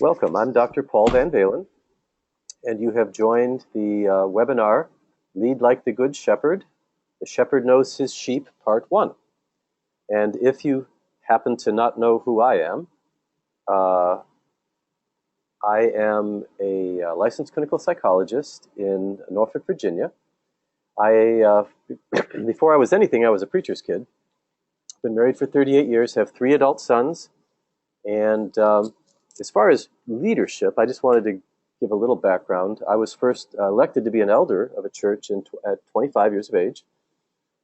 Welcome. I'm Dr. Paul VanValin, and you have joined the webinar, Lead Like the Good Shepherd, The Shepherd Knows His Sheep, Part 1. And if you happen to not know who uh, I am a licensed clinical psychologist in Norfolk, Virginia. Before I was anything, I was a preacher's kid. Been married for 38 years, have 3 adult sons, and as far as leadership, I just wanted to give a little background. I was first elected to be an elder of a church at 25 years of age.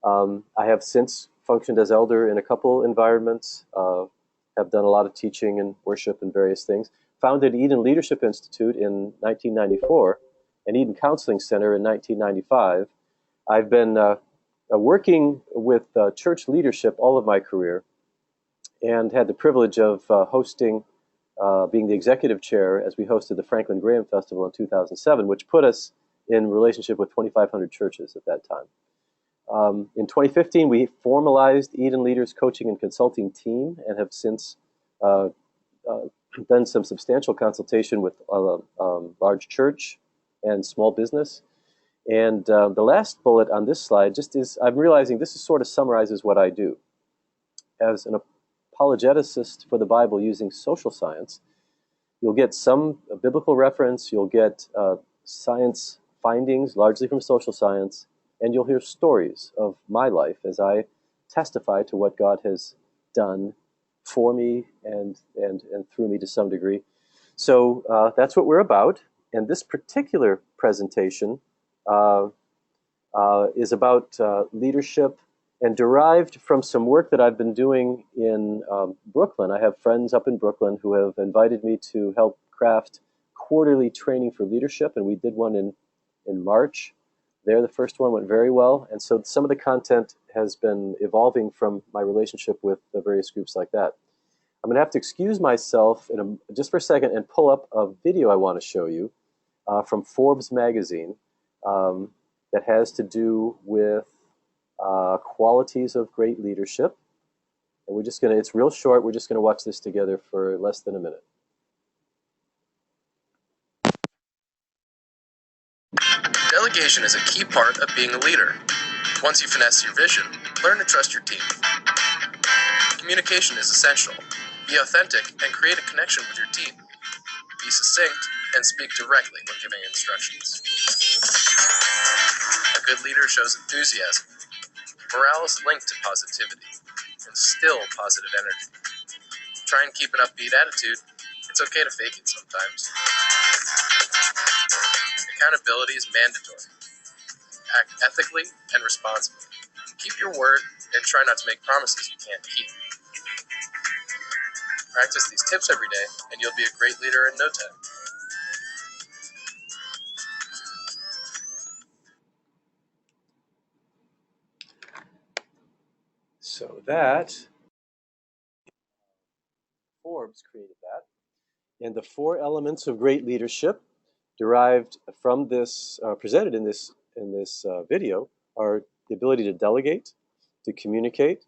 I have since functioned as elder in a couple environments, have done a lot of teaching and worship and various things. Founded Eden Leadership Institute in 1994 and Eden Counseling Center in 1995. I've been working with church leadership all of my career and had the privilege of being the executive chair as we hosted the Franklin Graham Festival in 2007, which put us in relationship with 2,500 churches at that time. In 2015, we formalized Eden Leaders Coaching and Consulting Team and have since done some substantial consultation with large church and small business. And the last bullet on this slide just is, I'm realizing this sort of summarizes what I do. As an apologeticist for the Bible using social science, you'll get some biblical reference, you'll get science findings, largely from social science, and you'll hear stories of my life as I testify to what God has done for me and through me to some degree. So that's what we're about. And this particular presentation is about leadership and derived from some work that I've been doing in Brooklyn. I have friends up in Brooklyn who have invited me to help craft quarterly training for leadership, and we did one in March. There, the first one went very well, and so some of the content has been evolving from my relationship with the various groups like that. I'm going to have to excuse myself just for a second and pull up a video I want to show you from Forbes magazine that has to do with qualities of great leadership. And it's real short, we're just going to watch this together for less than a minute. Delegation is a key part of being a leader. Once you finesse your vision, learn to trust your team. Communication is essential. Be authentic and create a connection with your team. Be succinct and speak directly when giving instructions. A good leader shows enthusiasm. Morale is linked to positivity. Instill positive energy. Try and keep an upbeat attitude. It's okay to fake it sometimes. Accountability is mandatory. Act ethically and responsibly. Keep your word and try not to make promises you can't keep. Practice these tips every day and you'll be a great leader in no time. So that, Forbes created that. And the 4 elements of great leadership derived from this, presented in this video, are the ability to delegate, to communicate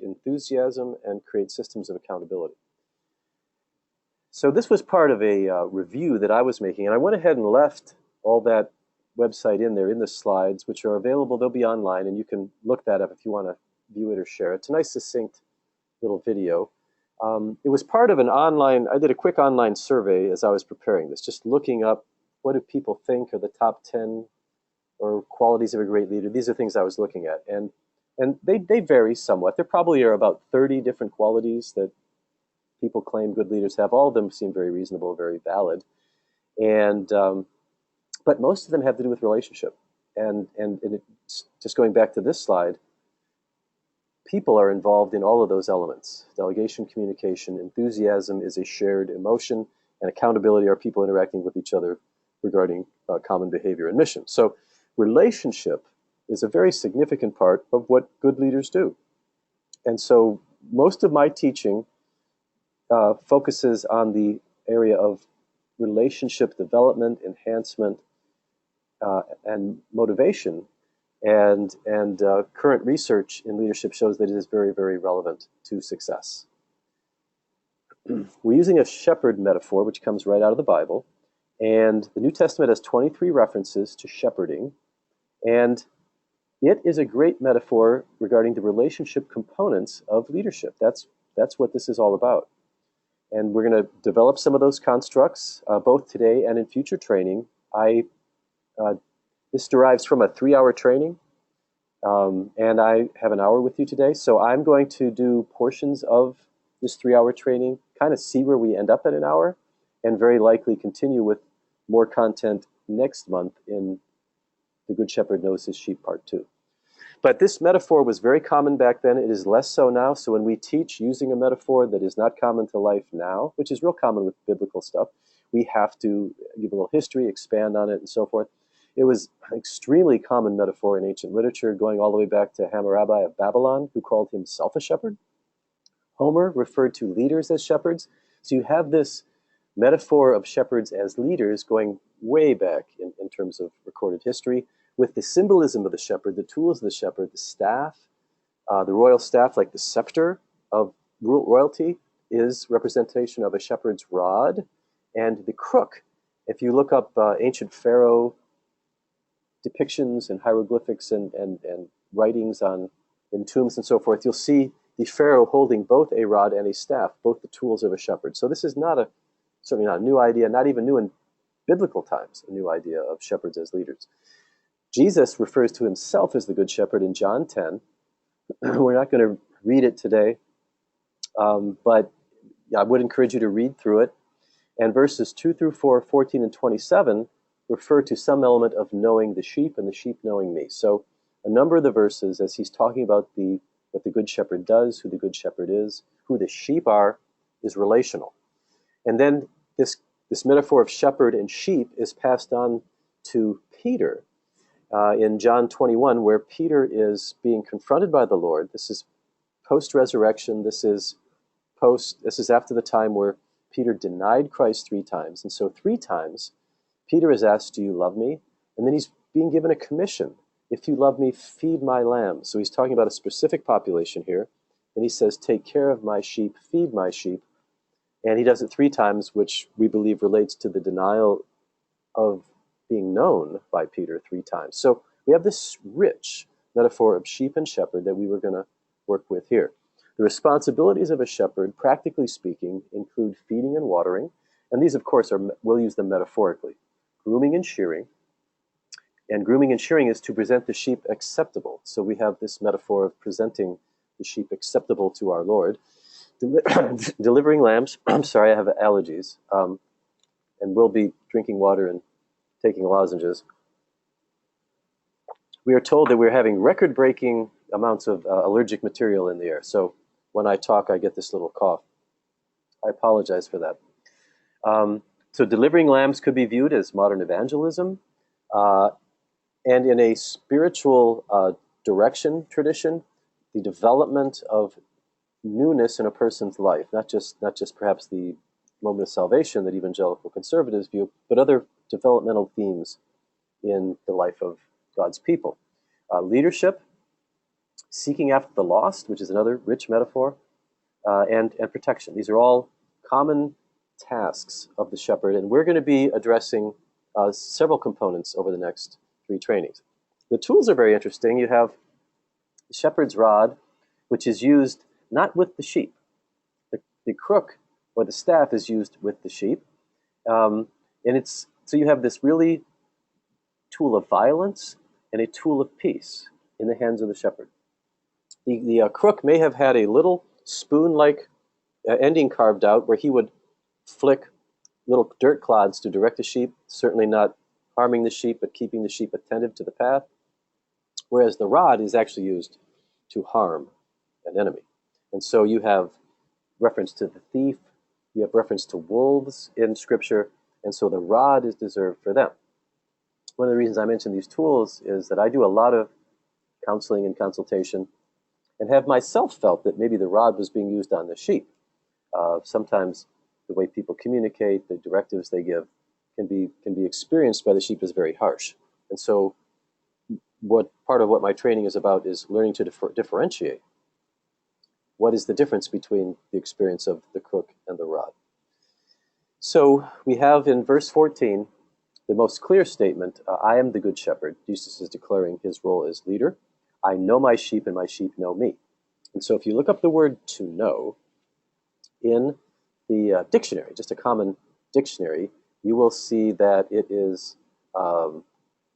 enthusiasm, and create systems of accountability. So this was part of a review that I was making, and I went ahead and left all that website in there in the slides, which are available. They'll be online, and you can look that up if you want to view it or share it. It's a nice, succinct little video. It was part of I did a quick online survey as I was preparing this, just looking up what do people think are the top 10 or qualities of a great leader. These are things I was looking at, and they vary somewhat. There probably are about 30 different qualities that people claim good leaders have. All of them seem very reasonable, very valid, and but most of them have to do with relationship. And it's just going back to this slide, people are involved in all of those elements. Delegation, communication, enthusiasm is a shared emotion, and accountability are people interacting with each other regarding common behavior and mission. So relationship is a very significant part of what good leaders do. And so most of my teaching focuses on the area of relationship development, enhancement, and motivation. And current research in leadership shows that it is very, very relevant to success. we're using a shepherd metaphor, which comes right out of the Bible. And the New Testament has 23 references to shepherding. And it is a great metaphor regarding the relationship components of leadership. That's what this is all about. And we're going to develop some of those constructs both today and in future training. This derives from a 3-hour training, and I have an hour with you today. So I'm going to do portions of this 3-hour training, kind of see where we end up at an hour, and very likely continue with more content next month in The Good Shepherd Knows His Sheep Part 2. But this metaphor was very common back then. It is less so now. So when we teach using a metaphor that is not common to life now, which is real common with biblical stuff, we have to give a little history, expand on it, and so forth. It was an extremely common metaphor in ancient literature, going all the way back to Hammurabi of Babylon, who called himself a shepherd. Homer referred to leaders as shepherds. So you have this metaphor of shepherds as leaders going way back in terms of recorded history, with the symbolism of the shepherd, the tools of the shepherd, the staff, the royal staff, like the scepter of royalty, is representation of a shepherd's rod, and the crook. If you look up ancient pharaoh depictions and hieroglyphics and writings in tombs and so forth, you'll see the pharaoh holding both a rod and a staff, both the tools of a shepherd. So this is certainly not a new idea, not even new in biblical times, a new idea of shepherds as leaders. Jesus refers to himself as the Good Shepherd in John 10. We're not going to read it today, but I would encourage you to read through it. And verses 2 through 4, 14, and 27 refer to some element of knowing the sheep and the sheep knowing me. So a number of the verses, as he's talking about what the Good Shepherd does, who the Good Shepherd is, who the sheep are, is relational. And then this metaphor of shepherd and sheep is passed on to Peter in John 21, where Peter is being confronted by the Lord. This is post-resurrection. This is after the time where Peter denied Christ 3 times. And so 3 times, Peter is asked, do you love me? And then he's being given a commission. If you love me, feed my lambs. So he's talking about a specific population here. And he says, take care of my sheep, feed my sheep. And he does it 3 times, which we believe relates to the denial of being known by Peter 3 times. So we have this rich metaphor of sheep and shepherd that we were going to work with here. The responsibilities of a shepherd, practically speaking, include feeding and watering. And these, of course, we'll use them metaphorically. Grooming and shearing. And grooming and shearing is to present the sheep acceptable. So we have this metaphor of presenting the sheep acceptable to our Lord. Delivering lambs. I'm sorry, I have allergies. And we'll be drinking water and taking lozenges. We are told that we're having record-breaking amounts of allergic material in the air. So when I talk, I get this little cough. I apologize for that. So delivering lambs could be viewed as modern evangelism. And in a spiritual direction tradition, the development of newness in a person's life, not just perhaps the moment of salvation that evangelical conservatives view, but other developmental themes in the life of God's people. Leadership, seeking after the lost, which is another rich metaphor, and protection. These are all common tasks of the shepherd, and we're going to be addressing several components over the next 3 trainings. The tools are very interesting. You have the shepherd's rod, which is used not with the sheep. The crook or the staff is used with the sheep. So you have this really tool of violence and a tool of peace in the hands of the shepherd. The crook may have had a little spoon-like ending carved out where he would flick little dirt clods to direct the sheep, certainly not harming the sheep, but keeping the sheep attentive to the path, whereas the rod is actually used to harm an enemy. And so you have reference to the thief, you have reference to wolves in Scripture, and so the rod is reserved for them. One of the reasons I mention these tools is that I do a lot of counseling and consultation and have myself felt that maybe the rod was being used on the sheep. Sometimes the way people communicate, the directives they give, can be experienced by the sheep as very harsh. And so part of what my training is about is learning to differentiate. What is the difference between the experience of the crook and the rod? So we have in verse 14 the most clear statement, I am the good shepherd. Jesus is declaring his role as leader. I know my sheep and my sheep know me. And so if you look up the word to know in the dictionary, just a common dictionary, you will see that it is um,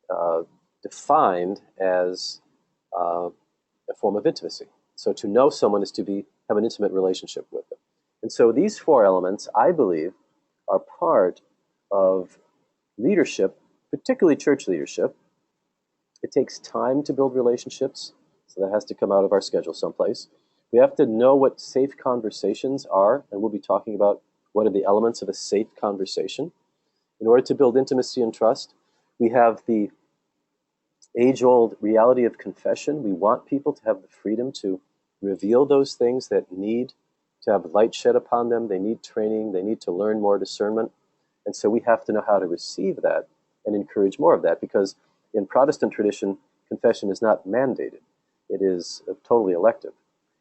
uh, defined as a form of intimacy. So to know someone is to have an intimate relationship with them. And so these four elements, I believe, are part of leadership, particularly church leadership. It takes time to build relationships, so that has to come out of our schedule someplace. We have to know what safe conversations are, and we'll be talking about what are the elements of a safe conversation. In order to build intimacy and trust, we have the age-old reality of confession. We want people to have the freedom to reveal those things that need to have light shed upon them. They need training. They need to learn more discernment. And so we have to know how to receive that and encourage more of that, because in Protestant tradition, confession is not mandated. It is totally elective.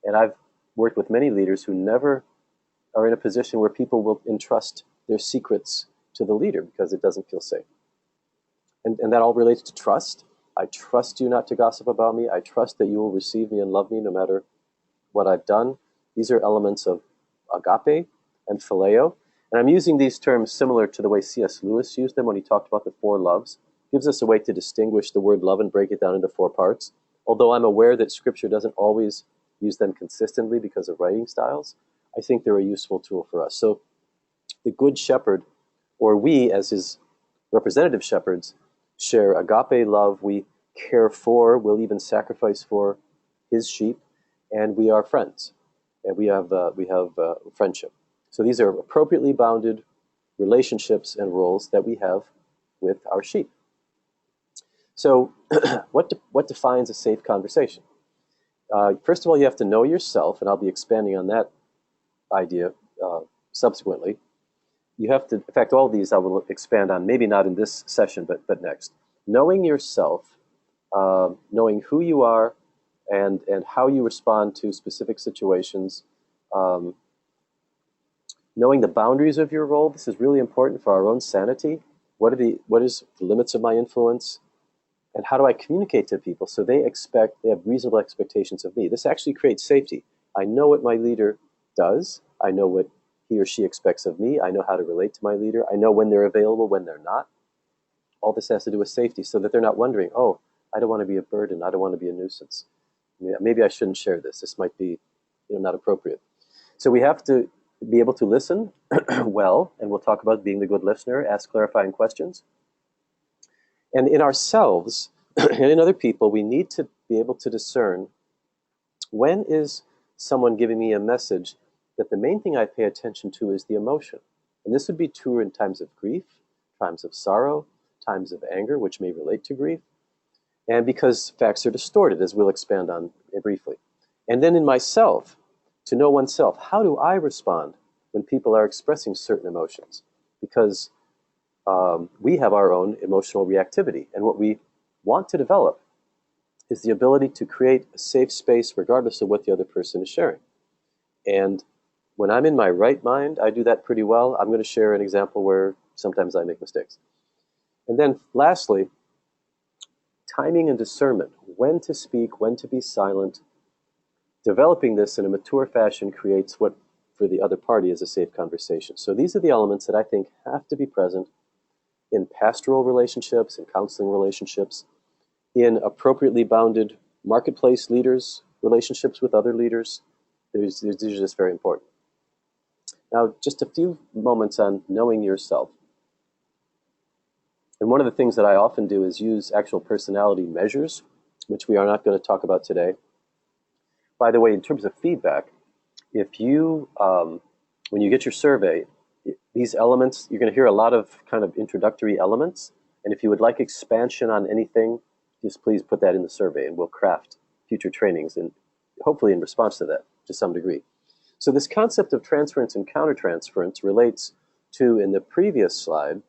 And I've worked with many leaders who never are in a position where people will entrust their secrets to the leader because it doesn't feel safe. And that all relates to trust. I trust you not to gossip about me. I trust that you will receive me and love me no matter what I've done. These are elements of agape and phileo. And I'm using these terms similar to the way C.S. Lewis used them when he talked about the four loves. It gives us a way to distinguish the word love and break it down into four parts. Although I'm aware that Scripture doesn't always use them consistently because of writing styles, I think they're a useful tool for us. So the Good Shepherd, or we as his representative shepherds, share agape love. We care for, we'll even sacrifice for his sheep, and we are friends, and we have friendship. So these are appropriately bounded relationships and roles that we have with our sheep. So what defines a safe conversation? First of all, you have to know yourself, and I'll be expanding on that idea subsequently. You have to, in fact, all of these I will expand on, maybe not in this session, but next. Knowing yourself, knowing who you are, and how you respond to specific situations, knowing the boundaries of your role. This is really important for our own sanity. What is the limits of my influence, and how do I communicate to people so they have reasonable expectations of me? This actually creates safety. I know what my leader does. I know what he or she expects of me. I know how to relate to my leader. I know when they're available, when they're not. All this has to do with safety, so that they're not wondering, oh, I don't want to be a burden. I don't want to be a nuisance. Maybe I shouldn't share this. This might be, not appropriate. So we have to be able to listen well, and we'll talk about being the good listener, ask clarifying questions. And in ourselves and in other people, we need to be able to discern, when is someone giving me a message that the main thing I pay attention to is the emotion. And this would be true in times of grief, times of sorrow, times of anger, which may relate to grief, and because facts are distorted, as we'll expand on briefly. And then in myself, to know oneself, how do I respond when people are expressing certain emotions? Because we have our own emotional reactivity, and what we want to develop is the ability to create a safe space regardless of what the other person is sharing. And when I'm in my right mind, I do that pretty well. I'm going to share an example where sometimes I make mistakes. And then lastly, timing and discernment, when to speak, when to be silent. Developing this in a mature fashion creates what for the other party is a safe conversation. So these are the elements that I think have to be present in pastoral relationships, in counseling relationships, in appropriately bounded marketplace leaders, relationships with other leaders. These are just very important. Now, just a few moments on knowing yourself. And one of the things that I often do is use actual personality measures, which we are not going to talk about today. By the way, in terms of feedback, if you, when you get your survey, these elements, you're going to hear a lot of kind of introductory elements. And if you would like expansion on anything, just please put that in the survey, and we'll craft future trainings, and hopefully in response to that to some degree. So this concept of transference and countertransference relates to, in the previous slide,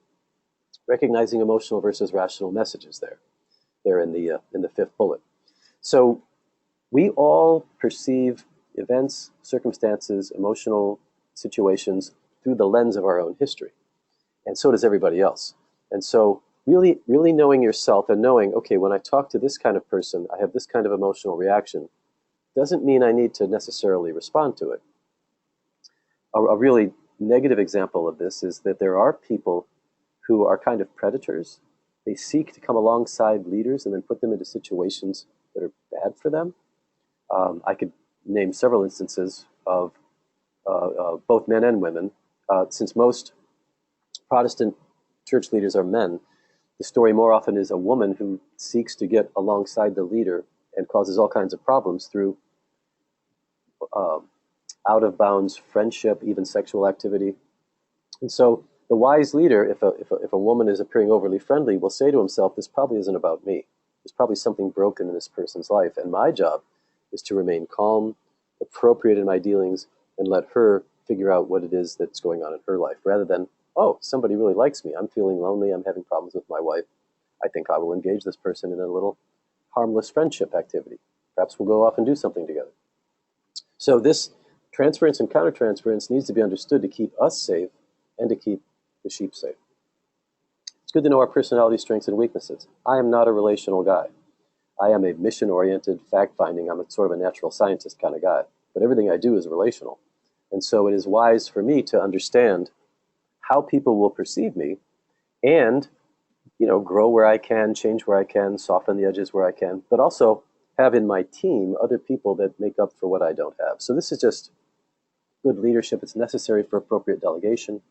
recognizing emotional versus rational messages there in the fifth bullet. So we all perceive events, circumstances, emotional situations through the lens of our own history. and so does everybody else. And so really, really knowing yourself and knowing, okay, when I talk to this kind of person, I have this kind of emotional reaction, doesn't mean I need to necessarily respond to it. A really negative example of this is that there are people who are kind of predators. They seek to come alongside leaders and then put them into situations that are bad for them. I could name several instances of both men and women. Since most Protestant church leaders are men, the story more often is a woman who seeks to get alongside the leader and causes all kinds of problems through uh, out of bounds friendship, even sexual activity. And so the wise leader, if a woman is appearing overly friendly, will say to himself, this probably isn't about me. There's probably something broken in this person's life. And my job is to remain calm, appropriate in my dealings, and let her figure out what it is that's going on in her life, rather than, oh, somebody really likes me. I'm feeling lonely. I'm having problems with my wife. I think I will engage this person in a little harmless friendship activity. Perhaps we'll go off and do something together. So this transference and countertransference needs to be understood to keep us safe and to keep the sheep safe. It's good to know our personality strengths and weaknesses. I am not a relational guy. I am a mission-oriented, fact-finding, I'm a sort of a natural scientist kind of guy. But everything I do is relational. And so it is wise for me to understand how people will perceive me and, grow where I can, change where I can, soften the edges where I can, but also have in my team other people that make up for what I don't have. So this is just good leadership. It's necessary for appropriate delegation.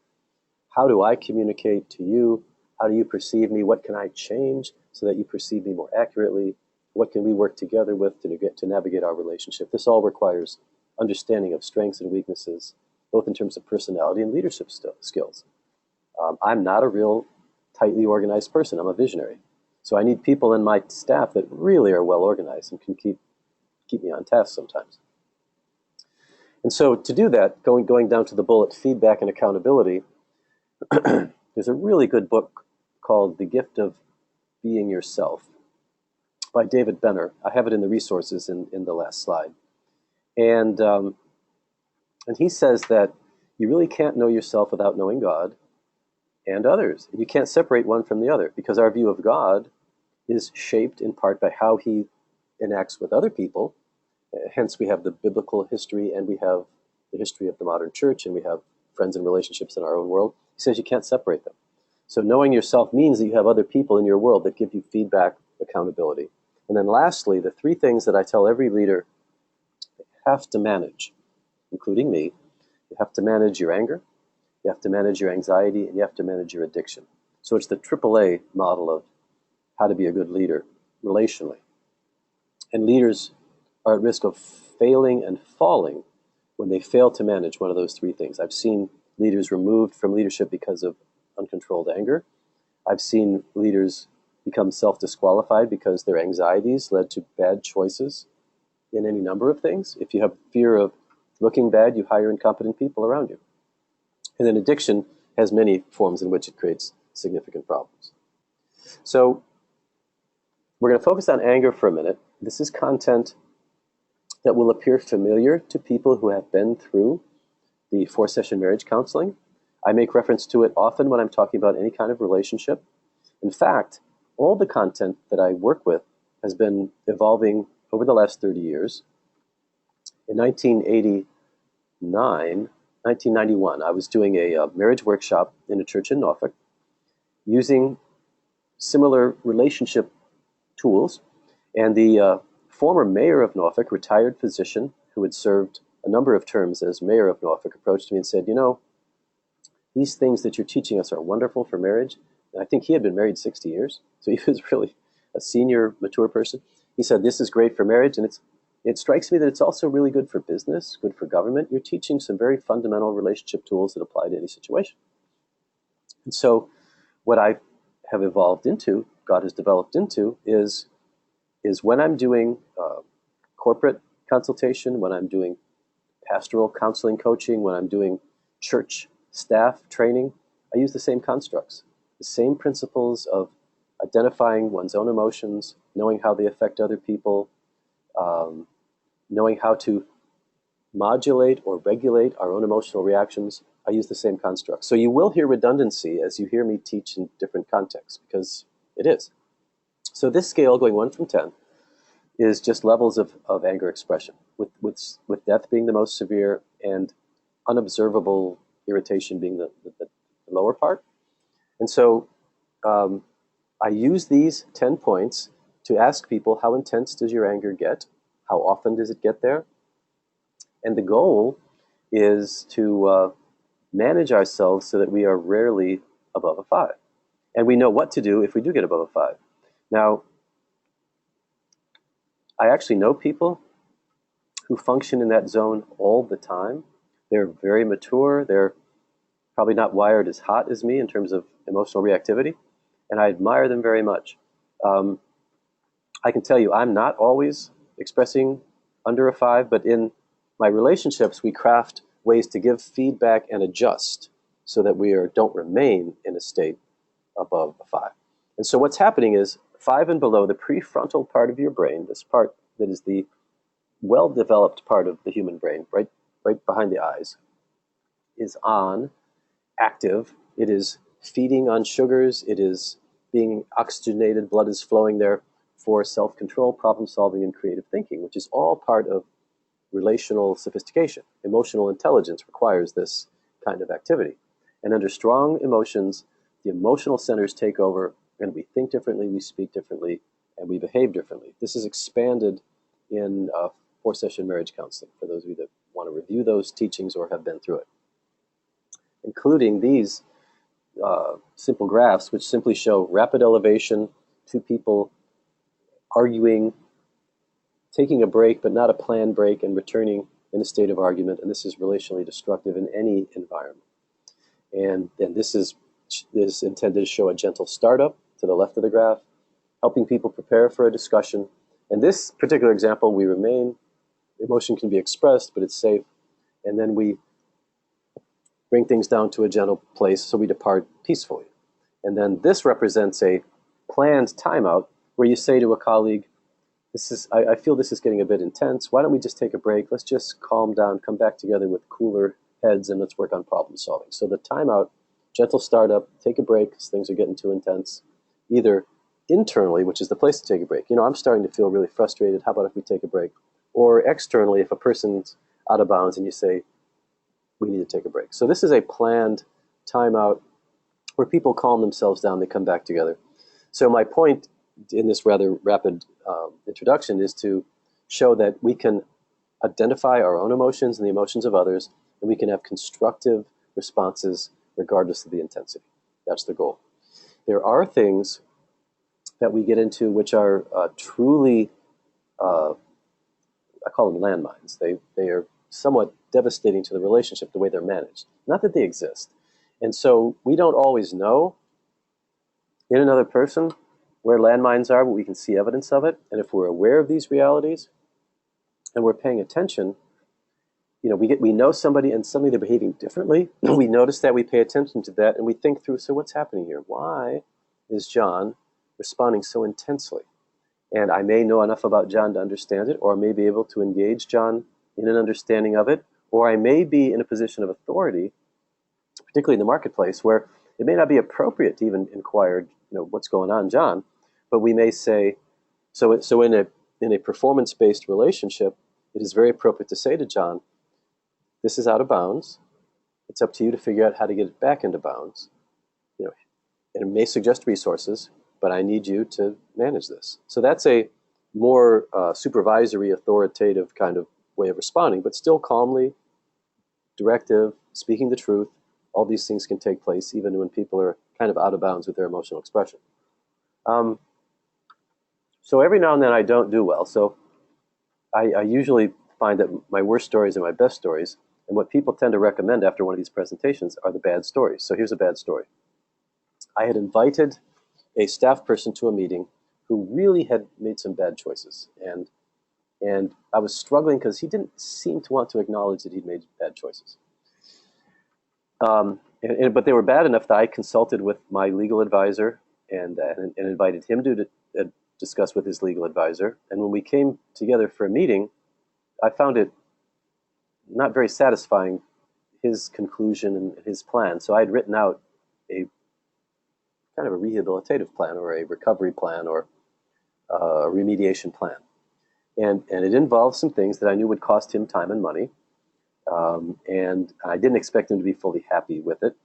How do I communicate to you? How do you perceive me? What can I change so that you perceive me more accurately? What can we work together with to navigate our relationship? This all requires understanding of strengths and weaknesses, both in terms of personality and leadership skills. I'm not a real tightly organized person. I'm a visionary. So I need people in my staff that really are well organized and can keep me on task sometimes. And so to do that, going down to the bullet, feedback and accountability, there's a really good book called The Gift of Being Yourself by David Benner. I have it in the resources in the last slide. And he says that you really can't know yourself without knowing God and others. You can't separate one from the other, because our view of God is shaped in part by how he enacts with other people. Hence, we have the biblical history, and we have the history of the modern church, and we have friends and relationships in our own world. He says you can't separate them. So knowing yourself means that you have other people in your world that give you feedback, accountability. And then lastly, the three things that I tell every leader they have to manage, including me: you have to manage your anger, you have to manage your anxiety, and you have to manage your addiction. So it's the AAA model of how to be a good leader relationally. And leaders are at risk of failing and falling when they fail to manage one of those three things. I've seen leaders removed from leadership because of uncontrolled anger. I've seen leaders become self-disqualified because their anxieties led to bad choices in any number of things. If you have fear of looking bad, you hire incompetent people around you. And then addiction has many forms in which it creates significant problems. So we're going to focus on anger for a minute. This is content that will appear familiar to people who have been through the 4-session marriage counseling. I make reference to it often when I'm talking about any kind of relationship. In fact, all the content that I work with has been evolving over the last 30 years. In 1991, I was doing a marriage workshop in a church in Norfolk using similar relationship tools. And the former mayor of Norfolk, retired physician who had served a number of terms as mayor of Norfolk, approached me and said, these things that you're teaching us are wonderful for marriage. And I think he had been married 60 years, so he was really a senior, mature person. He said, this is great for marriage, and it strikes me that it's also really good for business, good for government. You're teaching some very fundamental relationship tools that apply to any situation. And so what I have evolved into, God has developed into, is when I'm doing corporate consultation, when I'm doing pastoral counseling coaching, when I'm doing church staff training, I use the same constructs, the same principles of identifying one's own emotions, knowing how they affect other people, knowing how to modulate or regulate our own emotional reactions I use the same construct. So you will hear redundancy as you hear me teach in different contexts, because it is. So this scale, going 1 from 10, is just levels of anger expression, with death being the most severe and unobservable irritation being the lower part. And so I use these 10 points to ask people, how intense does your anger get? How often does it get there? And the goal is to manage ourselves so that we are rarely above a 5. And we know what to do if we do get above a 5. Now, I actually know people who function in that zone all the time. They're very mature. They're probably not wired as hot as me in terms of emotional reactivity, and I admire them very much. Um, I can tell you I'm not always expressing under a 5, but in my relationships, we craft ways to give feedback and adjust so that don't remain in a state above a 5. And so what's happening is 5 and below, the prefrontal part of your brain, this part that is the well-developed part of the human brain, right behind the eyes, is on, active. It is feeding on sugars. It is being oxygenated. Blood is flowing there for self-control, problem solving, and creative thinking, which is all part of relational sophistication. Emotional intelligence requires this kind of activity. And under strong emotions, the emotional centers take over, and we think differently, we speak differently, and we behave differently. This is expanded in 4-session marriage counseling, for those of you that want to review those teachings or have been through it, including these simple graphs, which simply show rapid elevation, two people arguing, taking a break, but not a planned break, and returning in a state of argument. And this is relationally destructive in any environment. And this is intended to show a gentle startup to the left of the graph, helping people prepare for a discussion. In this particular example, we remain, emotion can be expressed, but it's safe. And then we bring things down to a gentle place, so we depart peacefully. And then this represents a planned timeout where you say to a colleague, I feel this is getting a bit intense. Why don't we just take a break? Let's just calm down, come back together with cooler heads, and let's work on problem solving. So the timeout, gentle startup, take a break because things are getting too intense, either internally, which is the place to take a break. I'm starting to feel really frustrated. How about if we take a break? Or externally, if a person's out of bounds and you say, we need to take a break. So this is a planned timeout where people calm themselves down, they come back together. So my point in this rather rapid introduction is to show that we can identify our own emotions and the emotions of others, and we can have constructive responses regardless of the intensity. That's the goal. There are things that we get into which are truly, I call them landmines. They are somewhat devastating to the relationship, the way they're managed. Not that they exist. And so we don't always know in another person where landmines are, but we can see evidence of it. And if we're aware of these realities and we're paying attention, we know somebody and suddenly they're behaving differently. We notice that, we pay attention to that, and we think through, so what's happening here? Why is John responding so intensely? And I may know enough about John to understand it, or I may be able to engage John in an understanding of it, or I may be in a position of authority, particularly in the marketplace, where it may not be appropriate to even inquire, what's going on, John, but we may say, so in a performance-based relationship, it is very appropriate to say to John, this is out of bounds. It's up to you to figure out how to get it back into bounds. And it may suggest resources, but I need you to manage this. So that's a more supervisory, authoritative kind of way of responding, but still calmly, directive, speaking the truth. All these things can take place even when people are kind of out of bounds with their emotional expression. So every now and then I don't do well. So I usually find that my worst stories are my best stories. And what people tend to recommend after one of these presentations are the bad stories. So here's a bad story. I had invited a staff person to a meeting who really had made some bad choices. And I was struggling because he didn't seem to want to acknowledge that he'd made bad choices. But they were bad enough that I consulted with my legal advisor and invited him to discuss with his legal advisor. And when we came together for a meeting, I found it not very satisfying, his conclusion and his plan. So I had written out a kind of a rehabilitative plan or a recovery plan or a remediation plan. And it involved some things that I knew would cost him time and money. And I didn't expect him to be fully happy with it.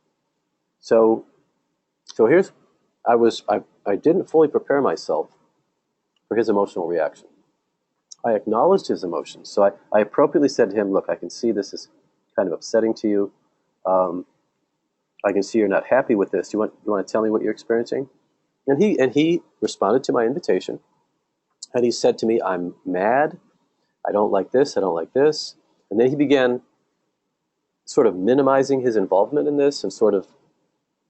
So, so here's, I didn't fully prepare myself for his emotional reaction. I acknowledged his emotions. So I appropriately said to him, look, I can see this is kind of upsetting to you. Um, I can see you're not happy with this. You want to tell me what you're experiencing? And he responded to my invitation. And he said to me, I'm mad. I don't like this. I don't like this. And then he began sort of minimizing his involvement in this and sort of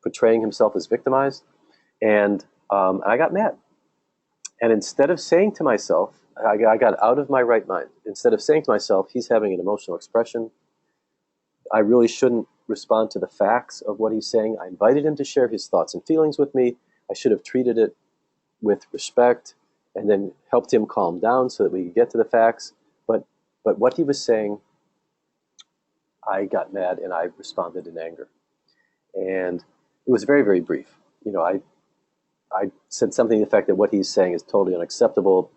portraying himself as victimized. And I got mad. And instead of saying to myself, I got out of my right mind. Instead of saying to myself, he's having an emotional expression, I really shouldn't respond to the facts of what he's saying. I invited him to share his thoughts and feelings with me. I should have treated it with respect and then helped him calm down so that we could get to the facts. But what he was saying, I got mad and I responded in anger. And it was very, very brief. I said something to the effect that what he's saying is totally unacceptable.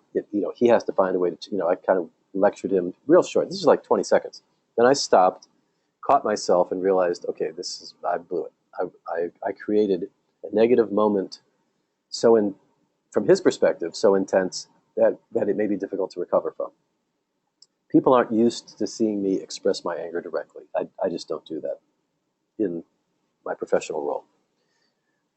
He has to find a way to, I kind of lectured him real short. This is like 20 seconds. Then I stopped, caught myself, and realized, okay, I blew it. I created a negative moment from his perspective, so intense that it may be difficult to recover from. People aren't used to seeing me express my anger directly. I just don't do that in my professional role.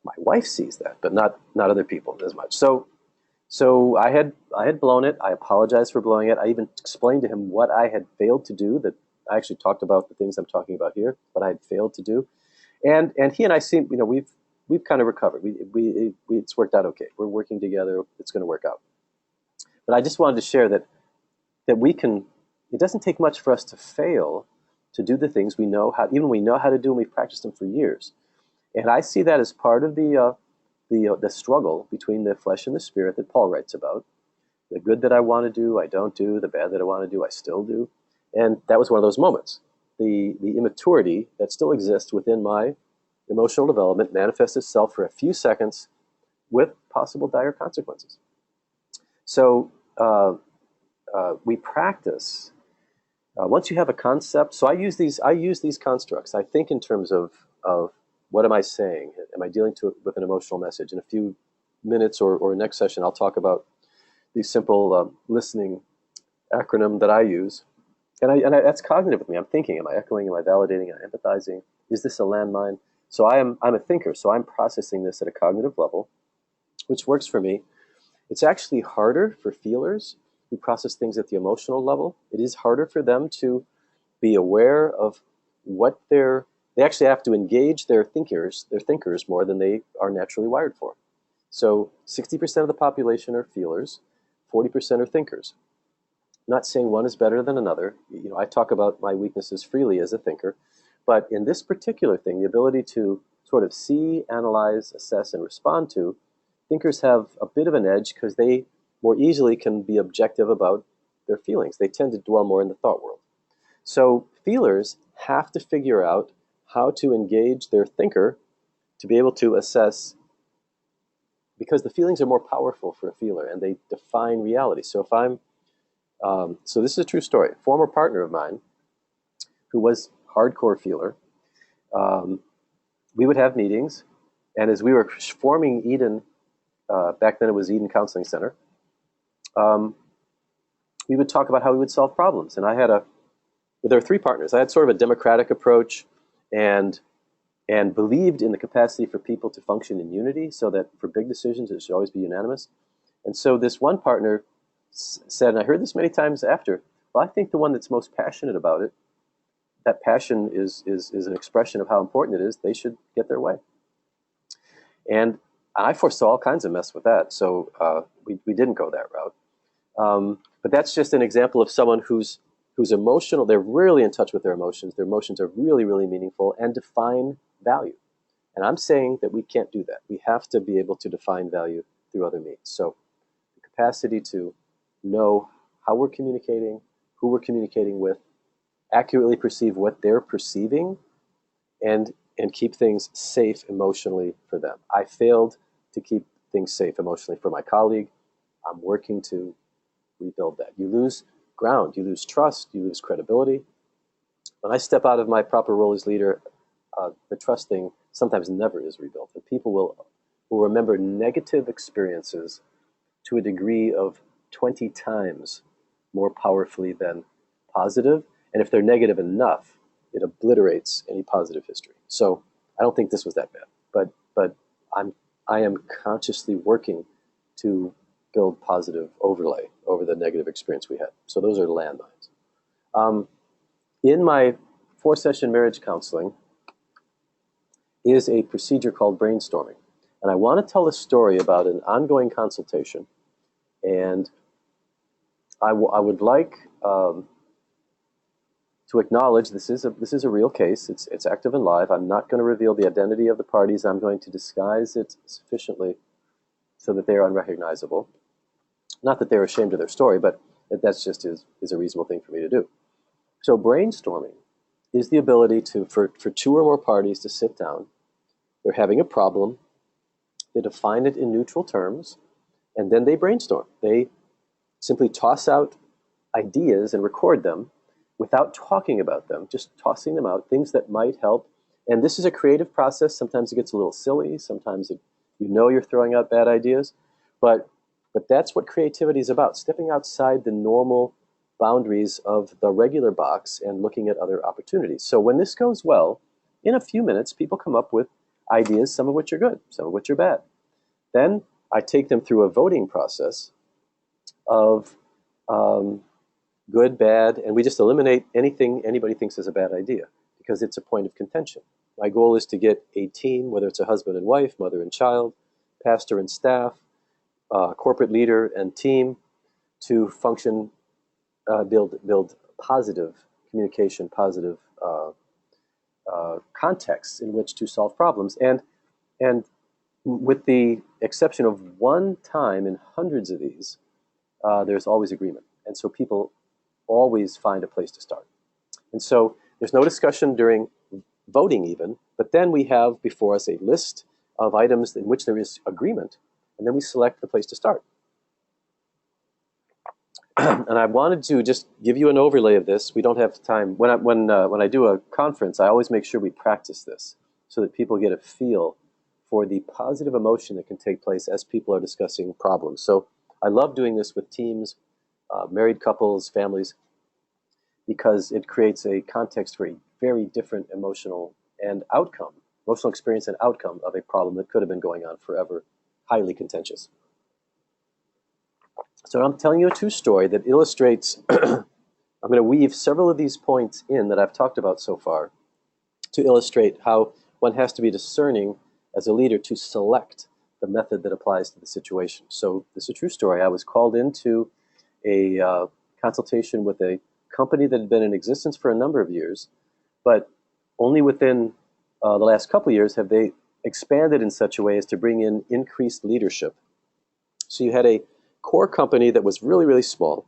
My wife sees that, but not other people as much. So I had blown it. I apologized for blowing it. I even explained to him what I had failed to do. That I actually talked about the things I'm talking about here, what I had failed to do, and he and I seem, we've kind of recovered. It's worked out okay. We're working together. It's going to work out. But I just wanted to share that we can. It doesn't take much for us to fail to do the things we know how. Even we know how to do, and we've practiced them for years. And I see that as part of the struggle between the flesh and the spirit that Paul writes about. The good that I want to do, I don't do. The bad that I want to do, I still do. And that was one of those moments. The immaturity that still exists within my emotional development manifests itself for a few seconds with possible dire consequences. So we practice. Once you have a concept, so I use these constructs. I think in terms of what am I saying? Am I dealing with an emotional message? In a few minutes or next session, I'll talk about the simple listening acronym that I use. And that's cognitive with me. I'm thinking, am I echoing? Am I validating? Am I empathizing? Is this a landmine? So I'm a thinker, so I'm processing this at a cognitive level, which works for me. It's actually harder for feelers who process things at the emotional level. It is harder for them to be aware of what they actually have to engage their thinkers more than they are naturally wired for. So 60% of the population are feelers, 40% are thinkers. I'm not saying one is better than another. I talk about my weaknesses freely as a thinker, but in this particular thing, the ability to sort of see, analyze, assess, and respond to, thinkers have a bit of an edge because they more easily can be objective about their feelings. They tend to dwell more in the thought world. So feelers have to figure out how to engage their thinker to be able to assess, because the feelings are more powerful for a feeler and they define reality. So if I'm, so this is a true story. A former partner of mine who was hardcore feeler, we would have meetings, and as we were forming Eden, back then it was Eden Counseling Center, we would talk about how we would solve problems. And there were three partners. I had sort of a democratic approach and believed in the capacity for people to function in unity so that for big decisions it should always be unanimous. And so this one partner said, and I heard this many times after, well, I think the one that's most passionate about it, that passion is an expression of how important it is, they should get their way. And I foresaw all kinds of mess with that, so we didn't go that route. But that's just an example of someone who's emotional. They're really in touch with their emotions. Their emotions are really, really meaningful and define value. And I'm saying that we can't do that. We have to be able to define value through other means. So the capacity to know how we're communicating, who we're communicating with, accurately perceive what they're perceiving, and keep things safe emotionally for them. I failed to keep things safe emotionally for my colleague. I'm working to rebuild that. You lose ground, you lose trust, you lose credibility. When I step out of my proper role as leader, the trust thing sometimes never is rebuilt. And people will remember negative experiences to a degree of 20 times more powerfully than positive. And if they're negative enough, it obliterates any positive history. So I don't think this was that bad. But I am consciously working to build positive overlay over the negative experience we had. So those are landmines. In my 4-session marriage counseling is a procedure called brainstorming. And I want to tell a story about an ongoing consultation. And I would like to acknowledge this is a real case. It's active and live. I'm not going to reveal the identity of the parties. I'm going to disguise it sufficiently so that they are unrecognizable. Not that they're ashamed of their story, but that's just is a reasonable thing for me to do. So brainstorming is the ability for 2 or more parties to sit down. They're having a problem. They define it in neutral terms, and then they brainstorm. They simply toss out ideas and record them without talking about them, just tossing them out, things that might help. And this is a creative process. Sometimes it gets a little silly. Sometimes you're throwing out bad ideas. But that's what creativity is about, stepping outside the normal boundaries of the regular box and looking at other opportunities. So when this goes well, in a few minutes, people come up with ideas, some of which are good, some of which are bad. Then I take them through a voting process of good, bad, and we just eliminate anything anybody thinks is a bad idea because it's a point of contention. My goal is to get a team, whether it's a husband and wife, mother and child, pastor and staff, corporate leader and team, to function, build positive communication, positive contexts in which to solve problems. And with the exception of one time in hundreds of these, there's always agreement. And so people always find a place to start. And so there's no discussion during voting even, but then we have before us a list of items in which there is agreement, and then we select the place to start. And I wanted to just give you an overlay of this. We don't have time. When I do a conference, I always make sure we practice this so that people get a feel for the positive emotion that can take place as people are discussing problems. So I love doing this with teams, married couples, families, because it creates a context for a very different emotional experience and outcome of a problem that could have been going on forever, highly contentious. So I'm telling you a true story that illustrates, I'm going to weave several of these points in that I've talked about so far to illustrate how one has to be discerning as a leader to select the method that applies to the situation. So this is a true story. I was called into a consultation with a company that had been in existence for a number of years, but only within the last couple of years have they expanded in such a way as to bring in increased leadership. So you had a core company that was really, really small,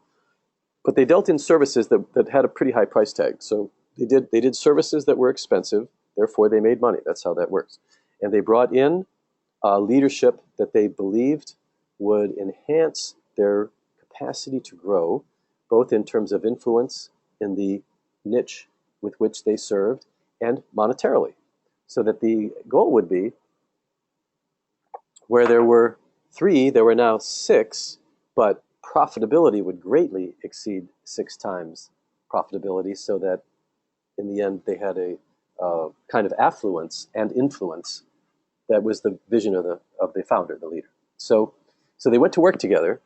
but they dealt in services that had a pretty high price tag. So they did services that were expensive, therefore they made money. That's how that works. And they brought in leadership that they believed would enhance their capacity to grow, both in terms of influence in the niche with which they served and monetarily. So that the goal would be where there were 3, there were now 6, but profitability would greatly exceed 6 times profitability, so that in the end they had a kind of affluence and influence that was the vision of the founder, the leader. So they went to work together,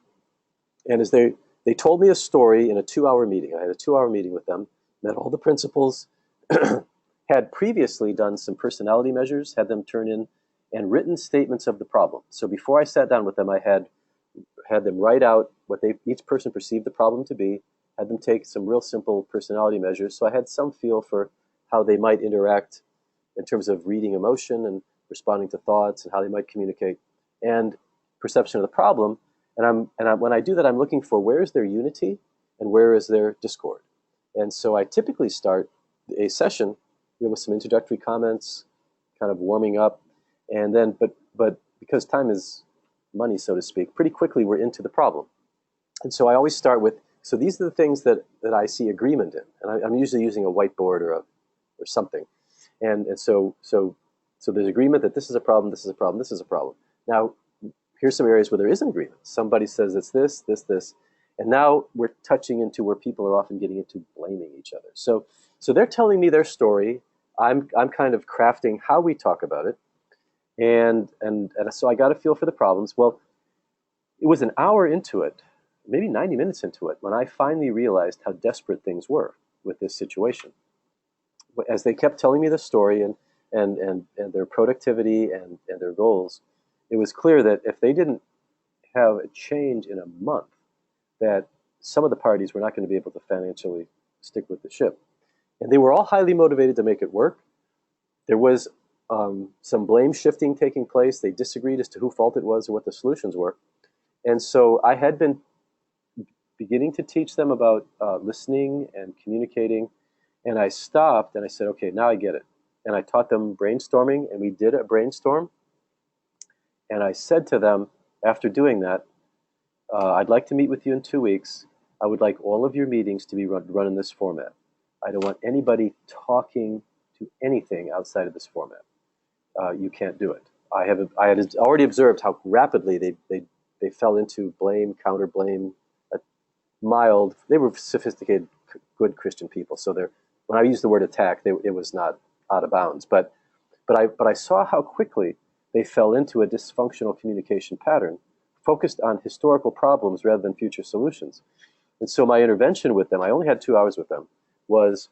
and as they told me a story in a 2-hour meeting. I had a 2-hour meeting with them, met all the principals, had previously done some personality measures, had them turn in and written statements of the problem. So before I sat down with them, I had them write out what each person perceived the problem to be, had them take some real simple personality measures. So I had some feel for how they might interact in terms of reading emotion and responding to thoughts and how they might communicate and perception of the problem. And when I do that, I'm looking for where is their unity and where is their discord. And so I typically start a session with some introductory comments, kind of warming up, and then, but because time is money, so to speak, pretty quickly we're into the problem. And so I always start with, so these are the things that I see agreement in, and I'm usually using a whiteboard or something, and so there's agreement that this is a problem, this is a problem, this is a problem. Now, here's some areas where there isn't agreement. Somebody says it's this, and now we're touching into where people are often getting into blaming each other. So they're telling me their story. I'm kind of crafting how we talk about it, and so I got a feel for the problems. Well, it was an hour into it, maybe 90 minutes into it, when I finally realized how desperate things were with this situation. As they kept telling me the story and their productivity and their goals, it was clear that if they didn't have a change in a month, that some of the parties were not going to be able to financially stick with the ship. And they were all highly motivated to make it work. There was some blame shifting taking place. They disagreed as to who fault it was or what the solutions were. And so I had been beginning to teach them about listening and communicating. And I stopped and I said, okay, now I get it. And I taught them brainstorming, and we did a brainstorm. And I said to them, after doing that, I'd like to meet with you in 2 weeks. I would like all of your meetings to be run in this format. I don't want anybody talking to anything outside of this format. You can't do it. I had already observed how rapidly they fell into blame, counter blame, mild. They were sophisticated, good Christian people. So when I used the word attack, it was not out of bounds. But I saw how quickly they fell into a dysfunctional communication pattern, focused on historical problems rather than future solutions. And so my intervention with them, I only had 2 hours with them, was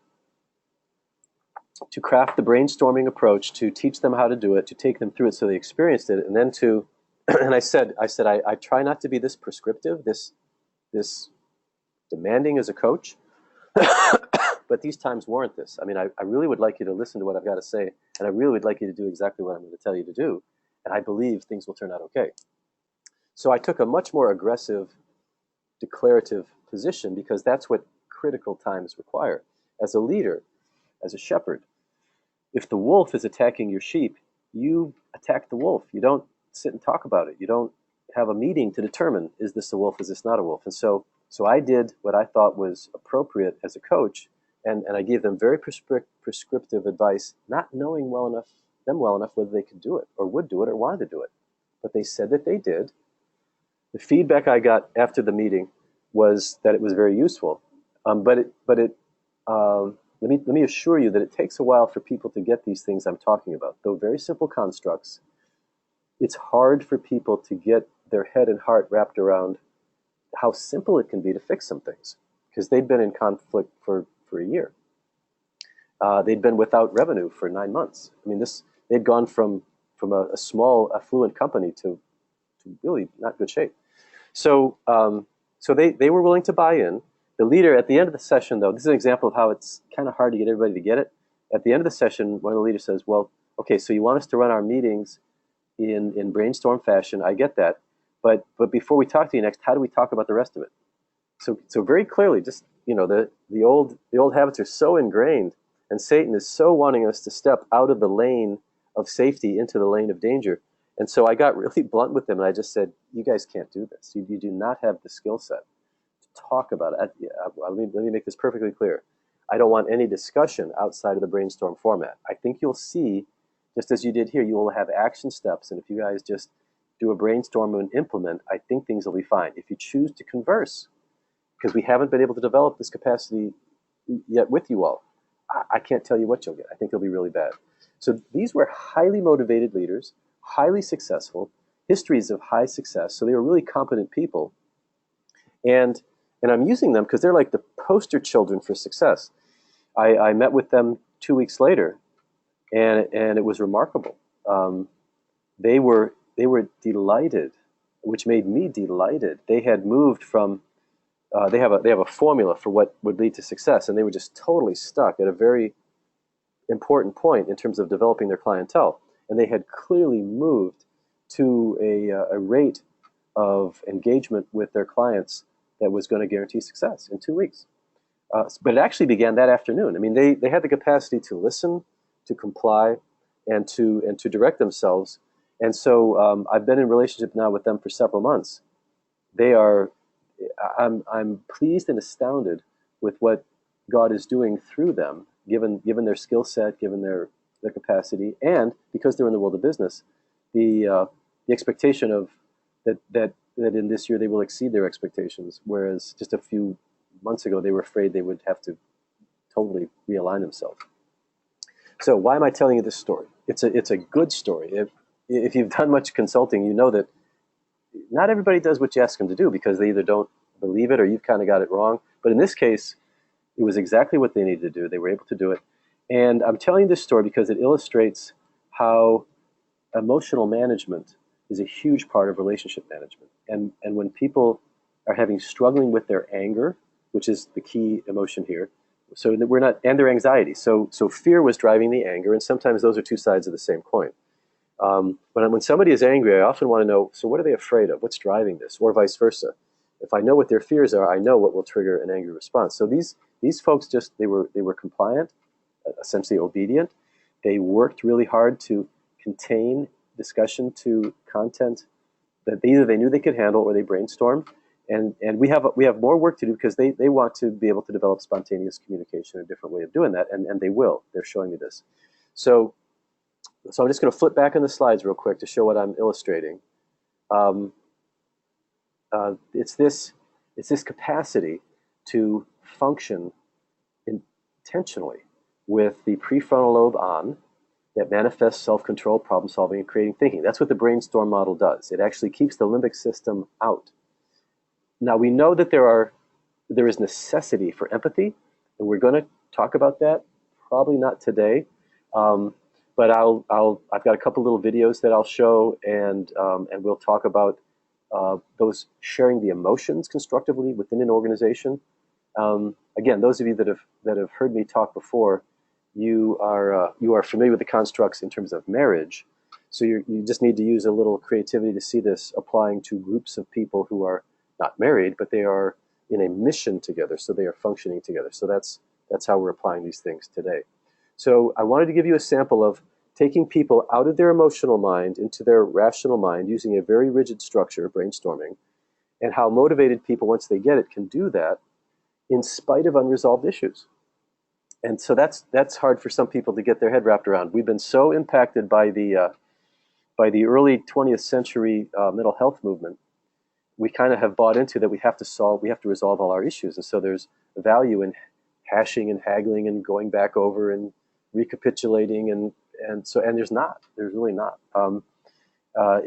to craft the brainstorming approach, to teach them how to do it, to take them through it so they experienced it, and then and I said, I try not to be this prescriptive, this demanding as a coach, but these times warrant this. I mean, I really would like you to listen to what I've got to say, and I really would like you to do exactly what I'm going to tell you to do, and I believe things will turn out okay. So I took a much more aggressive, declarative position because that's what critical times require. As a leader, as a shepherd, if the wolf is attacking your sheep, you attack the wolf. You don't sit and talk about it. You don't have a meeting to determine, is this a wolf, is this not a wolf? And so I did what I thought was appropriate as a coach, and I gave them very prescriptive advice, not knowing them well enough whether they could do it or would do it or wanted to do it. But they said that they did. The feedback I got after the meeting was that it was very useful. Let me assure you that it takes a while for people to get these things I'm talking about. Though very simple constructs, it's hard for people to get their head and heart wrapped around how simple it can be to fix some things, because they'd been in conflict for a year. They'd been without revenue for 9 months. I mean, they'd gone from a small affluent company to really not good shape. So they were willing to buy in. The leader, at the end of the session, though, this is an example of how it's kind of hard to get everybody to get it. At the end of the session, one of the leaders says, well, okay, so you want us to run our meetings in brainstorm fashion. I get that. But before we talk to you next, how do we talk about the rest of it? So very clearly, just, the old habits are so ingrained, and Satan is so wanting us to step out of the lane of safety into the lane of danger. And so I got really blunt with them, and I just said, you guys can't do this. You do not have the skill set to talk about it. Let me make this perfectly clear. I don't want any discussion outside of the brainstorm format. I think you'll see, just as you did here, you will have action steps. And if you guys just do a brainstorm and implement, I think things will be fine. If you choose to converse, because we haven't been able to develop this capacity yet with you all, I can't tell you what you'll get. I think it'll be really bad. So these were highly motivated leaders, highly successful, histories of high success. So they were really competent people. And I'm using them because they're like the poster children for success. I met with them 2 weeks later, and it was remarkable. They were delighted, which made me delighted. They had moved from they have a formula for what would lead to success, and they were just totally stuck at a very important point in terms of developing their clientele. And they had clearly moved to a rate of engagement with their clients that was going to guarantee success in 2 weeks. But it actually began that afternoon. I mean, they had the capacity to listen, to comply, and to direct themselves. And so I've been in relationship now with them for several months. They are, I'm pleased and astounded with what God is doing through them, given their skill set, given their capacity, and because they're in the world of business, the expectation of that in this year they will exceed their expectations, whereas just a few months ago they were afraid they would have to totally realign themselves. So why am I telling you this story? It's a good story. If you've done much consulting, you know that not everybody does what you ask them to do because they either don't believe it or you've kind of got it wrong. But in this case, it was exactly what they needed to do. They were able to do it. And I'm telling you this story because it illustrates how emotional management is a huge part of relationship management. And when people are struggling with their anger, which is the key emotion here, so that we're not, and their anxiety. So fear was driving the anger, and sometimes those are two sides of the same coin. When somebody is angry, I often want to know, so what are they afraid of? What's driving this? Or vice versa. If I know what their fears are, I know what will trigger an angry response. So these folks they were compliant, essentially obedient. They worked really hard to contain discussion to content that either they knew they could handle or they brainstormed. And we have more work to do because they want to be able to develop spontaneous communication, a different way of doing that, and they will. They're showing me this. So I'm just going to flip back on the slides real quick to show what I'm illustrating. Um, it's this capacity to function intentionally with the prefrontal lobe on that manifests self-control, problem solving, and creating thinking. That's what the brainstorm model does. It actually keeps the limbic system out. Now we know that there is necessity for empathy, and we're going to talk about that. Probably not today, but I've got a couple little videos that I'll show, and we'll talk about those sharing the emotions constructively within an organization. Again, those of you that have heard me talk before, you are familiar with the constructs in terms of marriage. So you just need to use a little creativity to see this applying to groups of people who are not married, but they are in a mission together, so they are functioning together. So that's how we're applying these things today. So I wanted to give you a sample of taking people out of their emotional mind into their rational mind using a very rigid structure, brainstorming, and how motivated people, once they get it, can do that in spite of unresolved issues. And so that's hard for some people to get their head wrapped around. We've been so impacted by the early 20th century mental health movement. We kind of have bought into that we have to resolve all our issues. And so there's value in hashing and haggling and going back over and recapitulating and there's really not.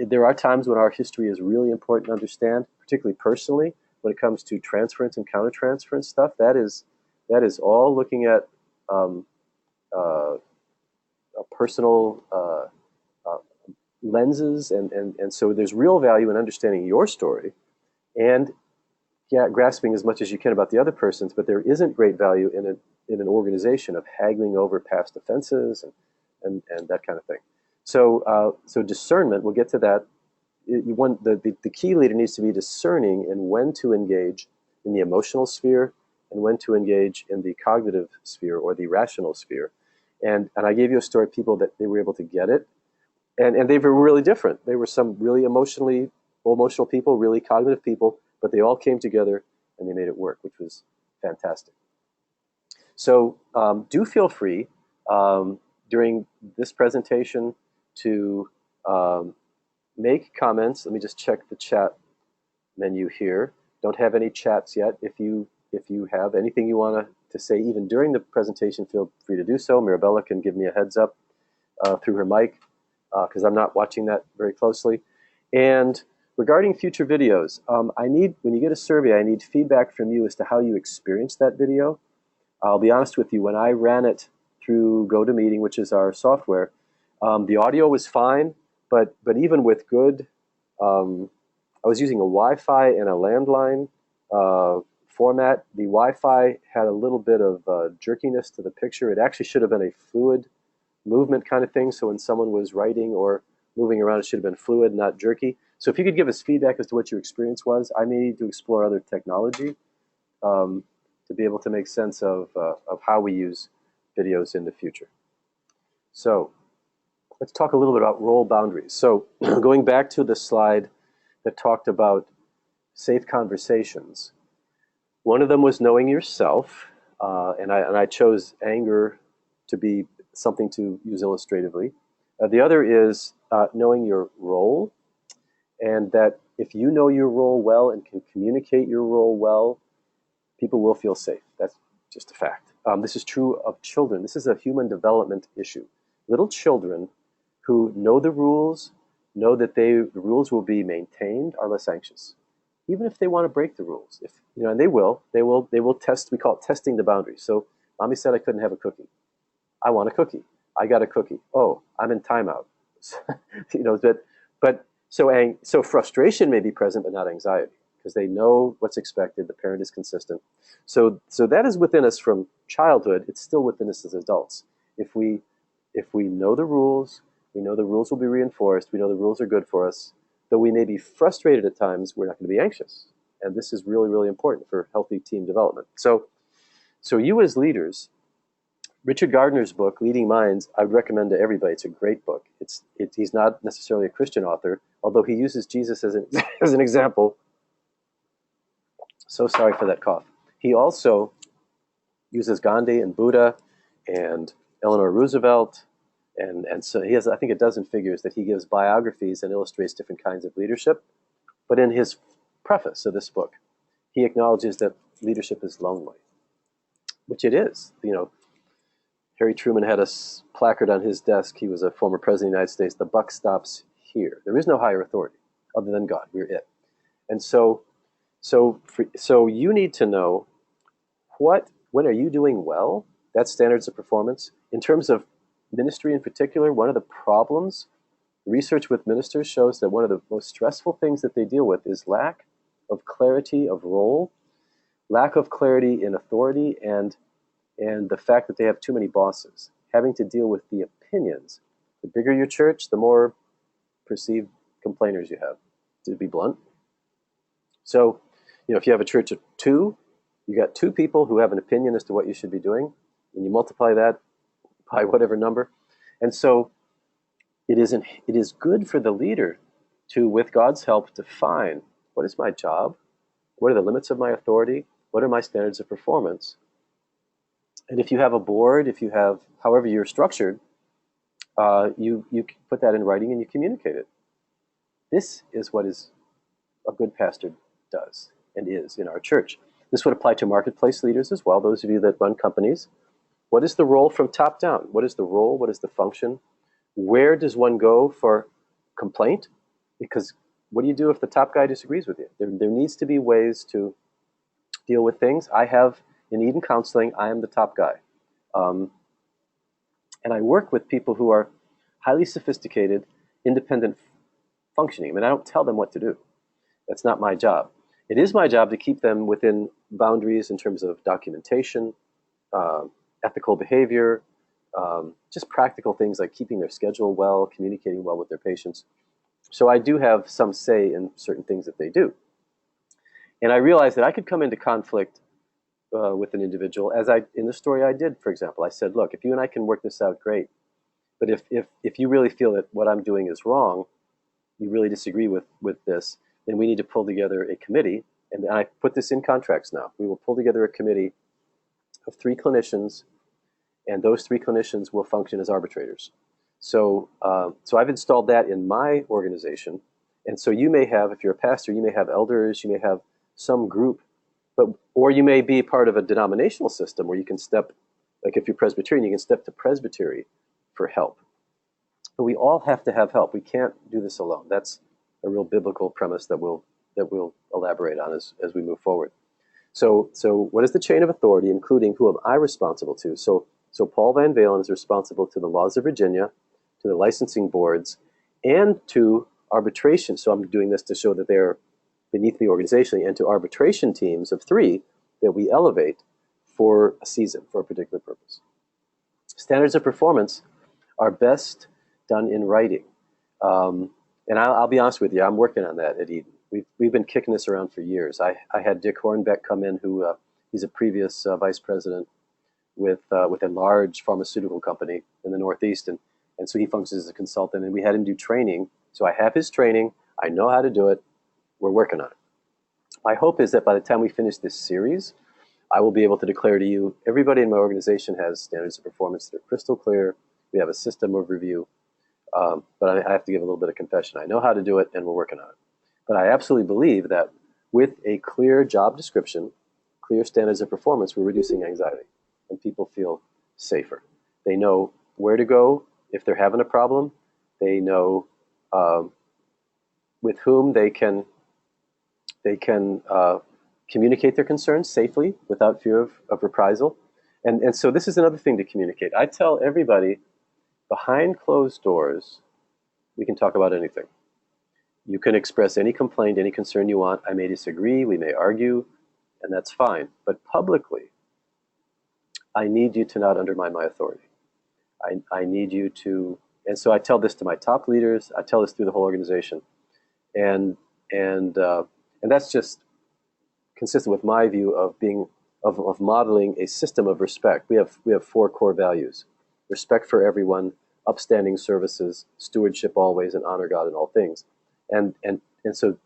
There are times when our history is really important to understand, particularly personally, when it comes to transference and countertransference stuff. That is all looking at personal lenses, and so there's real value in understanding your story and grasping as much as you can about the other person's, but there isn't great value in an organization of haggling over past offenses and that kind of thing. So discernment, we'll get to that. The key leader needs to be discerning in when to engage in the emotional sphere and when to engage in the cognitive sphere or the rational sphere. And I gave you a story of people that they were able to get it, and they were really different. They were some really emotional people, really cognitive people, but they all came together and they made it work, which was fantastic. So do feel free during this presentation to make comments. Let me just check the chat menu here. Don't have any chats yet. If you have anything you want to say even during the presentation, feel free to do so. Mirabella can give me a heads up through her mic because I'm not watching that very closely. And regarding future videos, when you get a survey, I need feedback from you as to how you experienced that video. I'll be honest with you, when I ran it through GoToMeeting, which is our software, the audio was fine, but even with good, I was using a Wi-Fi and a landline format. The Wi-Fi had a little bit of jerkiness to the picture. It actually should have been a fluid movement kind of thing, so when someone was writing or moving around, it should have been fluid, not jerky. So if you could give us feedback as to what your experience was, I may need to explore other technology to be able to make sense of how we use videos in the future. So let's talk a little bit about role boundaries. So going back to the slide that talked about safe conversations, one of them was knowing yourself, and I chose anger to be something to use illustratively. The other is knowing your role, and that if you know your role well and can communicate your role well, people will feel safe. That's just a fact. This is true of children. This is a human development issue. Little children who know the rules, know that the rules will be maintained, are less anxious, even if they want to break the rules. If and they will test. We call it testing the boundaries. So, mommy said I couldn't have a cookie. I want a cookie. I got a cookie. Oh, I'm in timeout. But so frustration may be present, but not anxiety, because they know what's expected. The parent is consistent. So that is within us from childhood. It's still within us as adults. If we know the rules, we know the rules will be reinforced. We know the rules are good for us. Though we may be frustrated at times, we're not going to be anxious. And this is really, really important for healthy team development. So you as leaders, Richard Gardner's book, Leading Minds, I would recommend to everybody. It's a great book. He's not necessarily a Christian author, although he uses Jesus as as an example. So sorry for that cough. He also uses Gandhi and Buddha and Eleanor Roosevelt, and so he has, I think, a dozen figures that he gives biographies and illustrates different kinds of leadership. But in his preface of this book, he acknowledges that leadership is lonely, which it is. Harry Truman had a placard on his desk. He was a former president of the United States. The buck stops here. There is no higher authority other than God. We're it. And so you need to know when are you doing well? That's standards of performance. In terms of ministry in particular, one of the problems, research with ministers shows that one of the most stressful things that they deal with is lack of clarity of role, lack of clarity in authority, and the fact that they have too many bosses, having to deal with the opinions. The bigger your church, the more perceived complainers you have, to be blunt. So, if you have a church of 2, you got 2 people who have an opinion as to what you should be doing, and you multiply that by whatever number. And so it is good for the leader to, with God's help, define what is my job, what are the limits of my authority, what are my standards of performance. And if you have a board, if you have, however you're structured, you put that in writing and you communicate it. This is what a good pastor does and is in our church. This would apply to marketplace leaders as well, those of you that run companies. What is the role from top down? What is the role? What is the function? Where does one go for complaint? Because what do you do if the top guy disagrees with you? There needs to be ways to deal with things. In Eden Counseling, I am the top guy. And I work with people who are highly sophisticated, independent functioning. I don't tell them what to do. That's not my job. It is my job to keep them within boundaries in terms of documentation, ethical behavior, just practical things like keeping their schedule well, communicating well with their patients. So I do have some say in certain things that they do. And I realized that I could come into conflict with an individual, as in the story I did, for example. I said, look, if you and I can work this out, great. But if you really feel that what I'm doing is wrong, you really disagree with this, then we need to pull together a committee. And I put this in contracts now. We will pull together a committee of 3 clinicians, and those 3 clinicians will function as arbitrators. So I've installed that in my organization. And so you may have, if you're a pastor, you may have elders, you may have some group, or you may be part of a denominational system where you can step, like if you're Presbyterian, you can step to presbytery for help. But we all have to have help. We can't do this alone. That's a real biblical premise that we'll elaborate on as we move forward. So what is the chain of authority, including who am I responsible to? So Paul VanValin is responsible to the laws of Virginia, to the licensing boards, and to arbitration. So I'm doing this to show that they're beneath me organizationally, and to arbitration teams of 3 that we elevate for a season, for a particular purpose. Standards of performance are best done in writing. And I'll be honest with you, I'm working on that at Eden. We've been kicking this around for years. I had Dick Hornbeck come in, who he's a previous vice president with a large pharmaceutical company in the Northeast, and so he functions as a consultant. And we had him do training. So I have his training. I know how to do it. We're working on it. My hope is that by the time we finish this series, I will be able to declare to you, everybody in my organization has standards of performance that are crystal clear. We have a system of review. But I have to give a little bit of confession. I know how to do it, and we're working on it. But I absolutely believe that with a clear job description, clear standards of performance, we're reducing anxiety, and people feel safer. They know where to go if they're having a problem. They know with whom they can communicate their concerns safely without fear of reprisal. And so this is another thing to communicate. I tell everybody, behind closed doors, we can talk about anything. You can express any complaint, any concern you want. I may disagree, we may argue, and that's fine. But publicly, I need you to not undermine my authority. I need you to, and so I tell this to my top leaders. I tell this through the whole organization, and and uh, and that's just consistent with my view of being of modeling a system of respect. We have four core values: respect for everyone, upstanding services, stewardship always, and honor God in all things. And so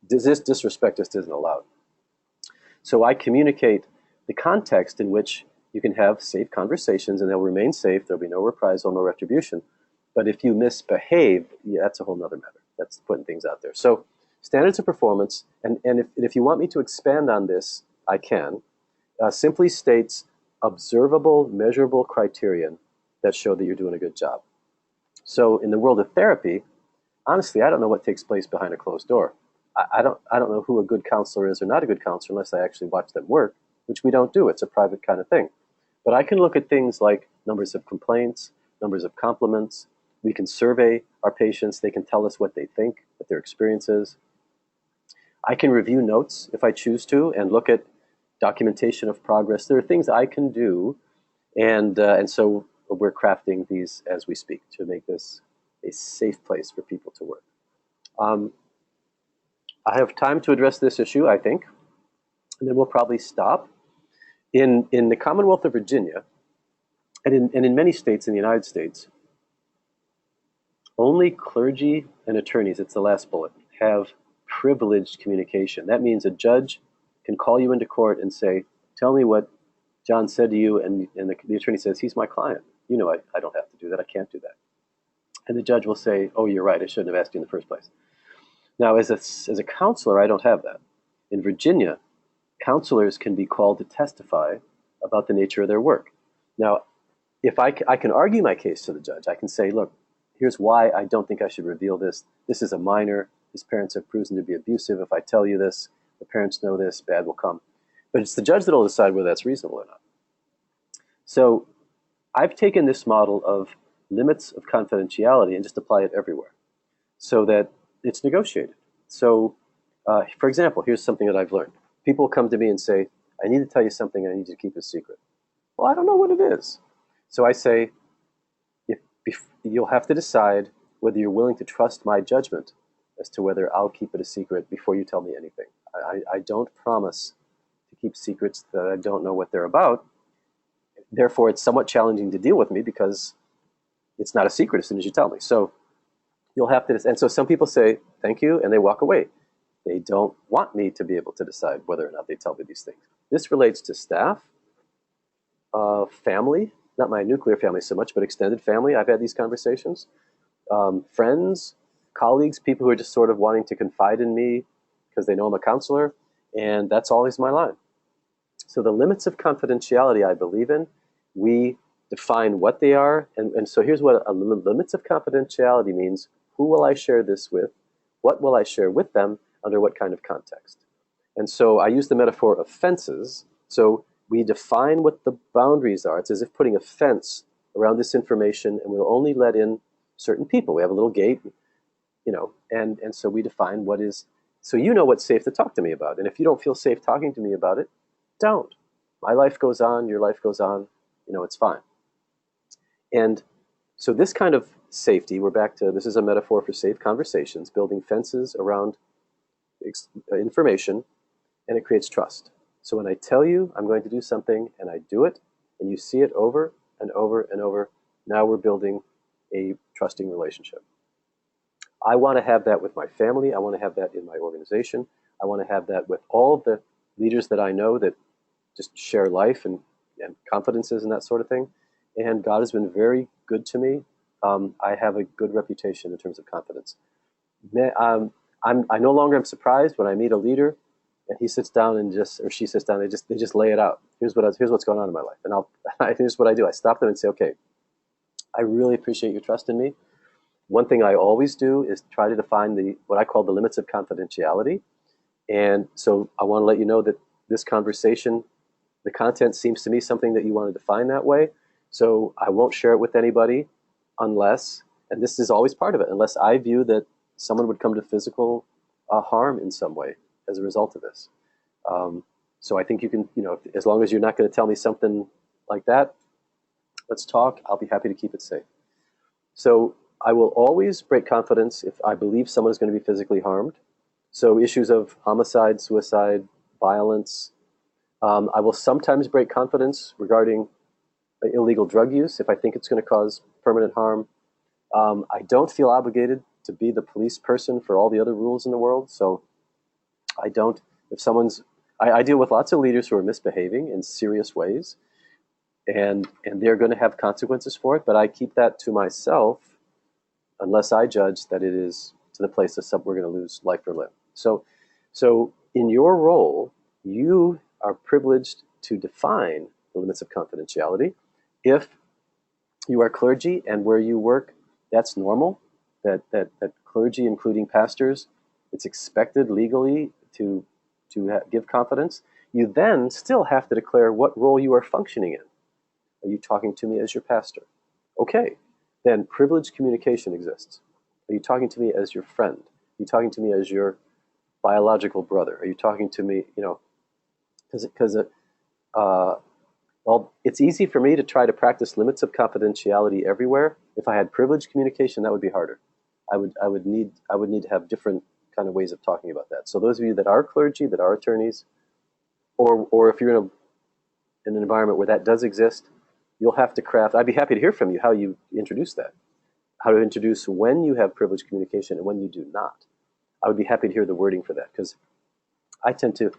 this disrespect just isn't allowed. So I communicate the context in which you can have safe conversations, and they'll remain safe. There'll be no reprisal, no retribution. But if you misbehave, yeah, that's a whole nother matter. That's putting things out there. So standards of performance, and if you want me to expand on this, I can, simply states observable, measurable criterion that show that you're doing a good job. So in the world of therapy, honestly, I don't know what takes place behind a closed door. I don't know who a good counselor is or not a good counselor unless I actually watch them work, which we don't do. It's a private kind of thing. But I can look at things like numbers of complaints, numbers of compliments. We can survey our patients. They can tell us what they think, what their experience is. I can review notes if I choose to and look at documentation of progress. There are things I can do, and so we're crafting these as we speak to make this a safe place for people to work. Um, I have time to address this issue, I think, and then we'll probably stop. In the Commonwealth of Virginia, and in many states in the United States, only clergy and attorneys, it's the last bullet, have privileged communication. That means a judge can call you into court and say, tell me what John said to you, and the attorney says, he's my client. You know I don't have to do that. I can't do that. And the judge will say, oh, you're right. I shouldn't have asked you in the first place. Now, as a counselor, I don't have that. In Virginia, counselors can be called to testify about the nature of their work. Now, if I can argue my case to the judge, I can say, look, here's why I don't think I should reveal this. This is a minor. His parents have proven to be abusive. If I tell you this, the parents know this, bad will come. But it's the judge that will decide whether that's reasonable or not. So I've taken this model of limits of confidentiality and just apply it everywhere so that it's negotiated. So, for example, here's something that I've learned. People come to me and say, I need to tell you something, I need you to keep a secret. Well, I don't know what it is. So I say, if you'll have to decide whether you're willing to trust my judgment as to whether I'll keep it a secret before you tell me anything. I don't promise to keep secrets that I don't know what they're about. Therefore, it's somewhat challenging to deal with me because it's not a secret as soon as you tell me. So you'll have to, and so some people say, thank you, and they walk away. They don't want me to be able to decide whether or not they tell me these things. This relates to staff, family, not my nuclear family so much, but extended family. I've had these conversations. Friends, colleagues, people who are just sort of wanting to confide in me because they know I'm a counselor, and that's always my line. So the limits of confidentiality I believe in, we define what they are, and so here's what limits of confidentiality means. Who will I share this with? What will I share with them? Under what kind of context? And so I use the metaphor of fences. So we define what the boundaries are. It's as if putting a fence around this information, and we'll only let in certain people. We have a little gate, and so we define what is, so you know what's safe to talk to me about. And if you don't feel safe talking to me about it, don't. My life goes on, your life goes on, it's fine. And so this kind of safety, we're back to, this is a metaphor for safe conversations, building fences around information, and it creates trust. So when I tell you I'm going to do something and I do it, and you see it over and over and over. Now we're building a trusting relationship. I want to have that with my family. I want to have that in my organization. I want to have that with all of the leaders that I know that just share life and confidences and that sort of thing. And God has been very good to me. I have a good reputation in terms of confidence. I no longer am surprised when I meet a leader and he sits down and just, or she sits down, they just lay it out. Here's what's going on in my life. And here's what I do. I stop them and say, okay, I really appreciate your trust in me. One thing I always do is try to define what I call the limits of confidentiality. And so I want to let you know that this conversation, the content seems to me something that you want to define that way. So I won't share it with anybody unless, and this is always part of it, unless I view that someone would come to physical harm in some way as a result of this. So I think you can, as long as you're not going to tell me something like that, let's talk. I'll be happy to keep it safe. So I will always break confidence if I believe someone is going to be physically harmed. So issues of homicide, suicide, violence. I will sometimes break confidence regarding illegal drug use if I think it's going to cause permanent harm. I don't feel obligated to be the police person for all the other rules in the world. So I don't, if someone's, I deal with lots of leaders who are misbehaving in serious ways, and they're going to have consequences for it, but I keep that to myself unless I judge that it is to the place of we're going to lose life or limb. So in your role, you are privileged to define the limits of confidentiality. If you are clergy and where you work, that's normal, that clergy, including pastors, it's expected legally to give confidence. You then still have to declare what role you are functioning in. Are you talking to me as your pastor? Okay, then privileged communication exists. Are you talking to me as your friend? Are you talking to me as your biological brother? Are you talking to me, because well, it's easy for me to try to practice limits of confidentiality everywhere. If I had privileged communication, that would be harder. I would need to have different kind of ways of talking about that. So those of you that are clergy, that are attorneys, or if you're in an environment where that does exist, you'll have to craft. I'd be happy to hear from you how you introduce that, how to introduce when you have privileged communication and when you do not. I would be happy to hear the wording for that, because I tend to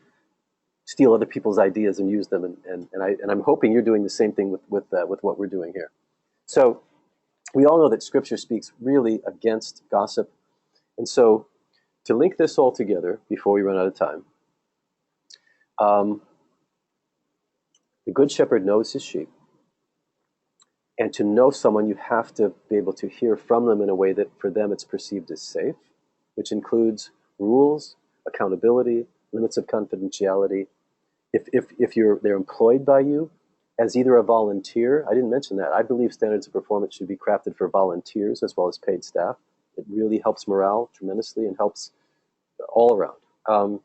steal other people's ideas and use them, and I'm hoping you're doing the same thing with what we're doing here. So we all know that Scripture speaks really against gossip, and so to link this all together before we run out of time, the Good Shepherd knows his sheep, and to know someone, you have to be able to hear from them in a way that for them it's perceived as safe, which includes rules, accountability, limits of confidentiality. If they're employed by you as either a volunteer, I didn't mention that. I believe standards of performance should be crafted for volunteers as well as paid staff. It really helps morale tremendously and helps all around.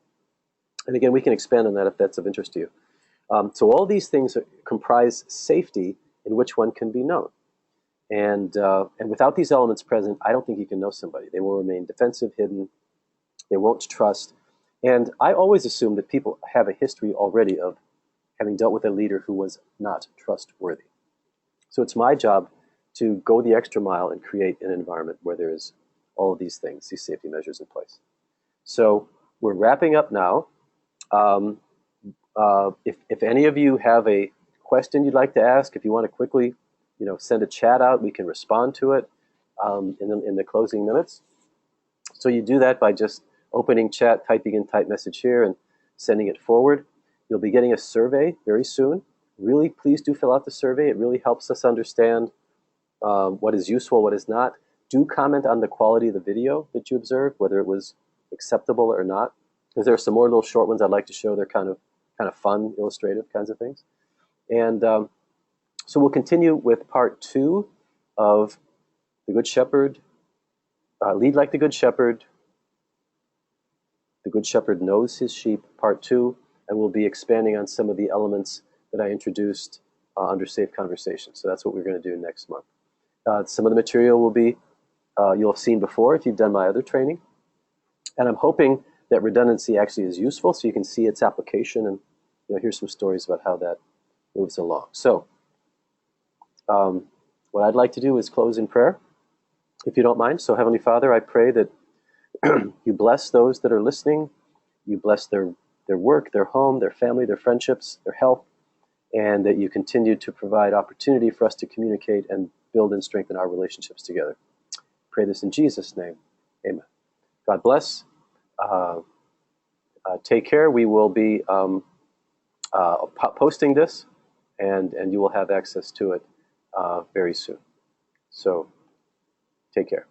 And again, we can expand on that if that's of interest to you. So all these things comprise safety in which one can be known. And without these elements present, I don't think you can know somebody. They will remain defensive, hidden. They won't trust. And I always assume that people have a history already of having dealt with a leader who was not trustworthy. So it's my job to go the extra mile and create an environment where there is all of these things, these safety measures in place. So we're wrapping up now. If any of you have a question you'd like to ask, if you want to quickly, send a chat out, we can respond to it in the closing minutes. So you do that by just opening chat, typing in type message here, and sending it forward. You'll be getting a survey very soon. Really, please do fill out the survey. It really helps us understand what is useful, what is not. Do comment on the quality of the video that you observed, whether it was acceptable or not, because there are some more little short ones I'd like to show. They're kind of fun, illustrative kinds of things. And so we'll continue with part 2 of the Good Shepherd. Lead like the Good Shepherd. The Good Shepherd knows his sheep, part 2, and we'll be expanding on some of the elements that I introduced under Safe Conversation. So that's what we're going to do next month. Some of the material will be, you'll have seen before if you've done my other training. And I'm hoping that redundancy actually is useful so you can see its application and hear some stories about how that moves along. So What I'd like to do is close in prayer, if you don't mind. So, Heavenly Father, I pray that you bless those that are listening. You bless their work, their home, their family, their friendships, their health, and that you continue to provide opportunity for us to communicate and build and strengthen our relationships together. Pray this in Jesus' name. Amen. God bless. Uh, take care. We will be posting this, and you will have access to it very soon. So take care.